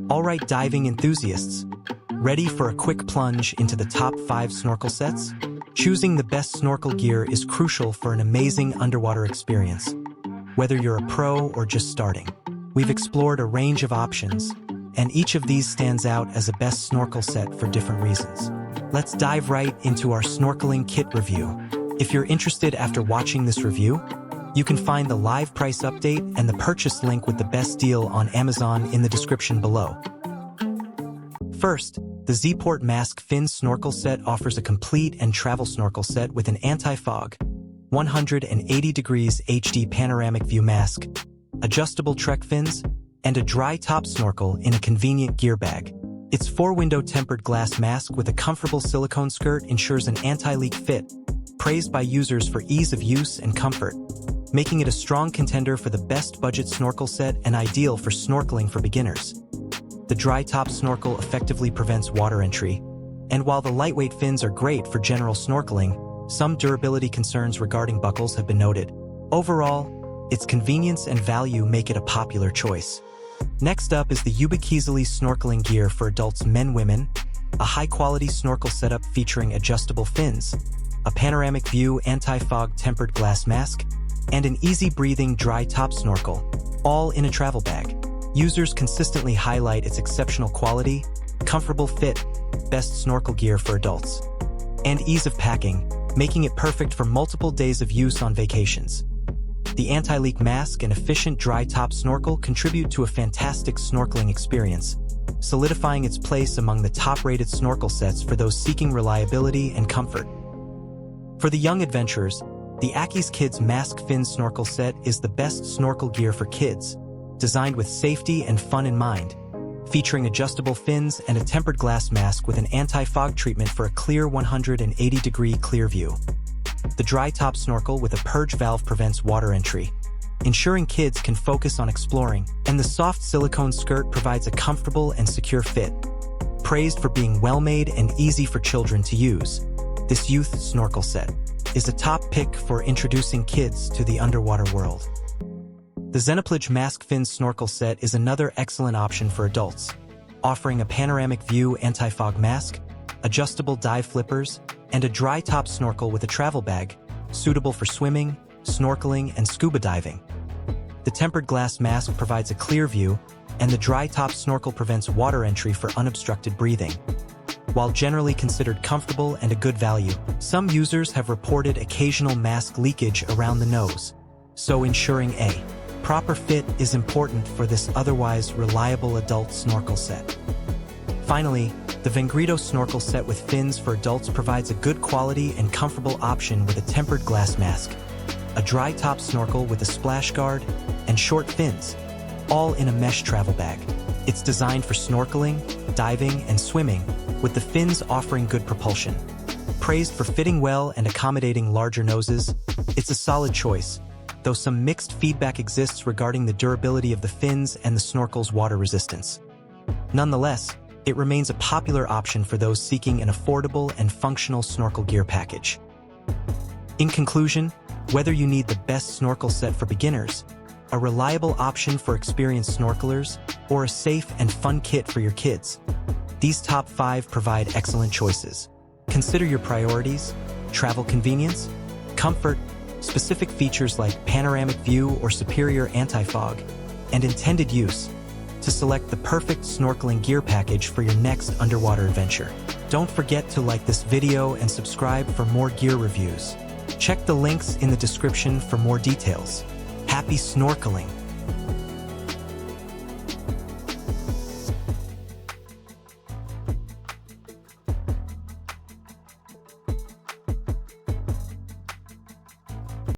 Alright, diving enthusiasts, ready for a quick plunge into the top 5 snorkel sets? Choosing the best snorkel gear is crucial for an amazing underwater experience. Whether you're a pro or just starting, we've explored a range of options, and each of these stands out as a best snorkel set for different reasons. Let's dive right into our snorkeling kit review. If you're interested after watching this review, you can find the live price update and the purchase link with the best deal on Amazon in the description below. First, the Zport Mask Fin Snorkel Set offers a complete and travel snorkel set with an anti-fog, 180 degrees HD panoramic view mask, adjustable trek fins, and a dry top snorkel in a convenient gear bag. Its 4-window tempered glass mask with a comfortable silicone skirt ensures an anti-leak fit, praised by users for ease of use and comfort, making it a strong contender for the best budget snorkel set and ideal for snorkeling for beginners. The dry top snorkel effectively prevents water entry, and while the lightweight fins are great for general snorkeling, some durability concerns regarding buckles have been noted. Overall, its convenience and value make it a popular choice. Next up is the Ubias snorkeling gear for adults, men, women, a high-quality snorkel setup featuring adjustable fins, a panoramic view anti-fog tempered glass mask, and an easy-breathing dry top snorkel, all in a travel bag. Users consistently highlight its exceptional quality, comfortable fit, best snorkel gear for adults, and ease of packing, making it perfect for multiple days of use on vacations. The anti-leak mask and efficient dry top snorkel contribute to a fantastic snorkeling experience, solidifying its place among the top-rated snorkel sets for those seeking reliability and comfort. For the young adventurers, the AIS Kids Fin Snorkel Set is the best snorkel gear for kids, designed with safety and fun in mind, featuring adjustable fins and a tempered glass mask with an anti-fog treatment for a clear 180-degree clear view. The dry top snorkel with a purge valve prevents water entry, ensuring kids can focus on exploring, and the soft silicone skirt provides a comfortable and secure fit. Praised for being well-made and easy for children to use, this youth snorkel set is a top pick for introducing kids to the underwater world. The Zenopl Fin Snorkel Set is another excellent option for adults, offering a panoramic view anti-fog mask, adjustable dive flippers, and a dry top snorkel with a travel bag, suitable for swimming, snorkeling, and scuba diving. The tempered glass mask provides a clear view, and the dry top snorkel prevents water entry for unobstructed breathing. While generally considered comfortable and a good value, some users have reported occasional mask leakage around the nose, so ensuring a proper fit is important for this otherwise reliable adult snorkel set. Finally, the Vento Snorkel Set with fins for adults provides a good quality and comfortable option with a tempered glass mask, a dry top snorkel with a splash guard, and short fins, all in a mesh travel bag. It's designed for snorkeling, diving, and swimming, with the fins offering good propulsion. Praised for fitting well and accommodating larger noses, it's a solid choice, though some mixed feedback exists regarding the durability of the fins and the snorkel's water resistance. Nonetheless, it remains a popular option for those seeking an affordable and functional snorkel gear package. In conclusion, whether you need the best snorkel set for beginners, a reliable option for experienced snorkelers, or a safe and fun kit for your kids, these top 5 provide excellent choices. Consider your priorities: travel convenience, comfort, specific features like panoramic view or superior anti-fog, and intended use to select the perfect snorkeling gear package for your next underwater adventure. Don't forget to like this video and subscribe for more gear reviews. Check the links in the description for more details. Happy snorkeling!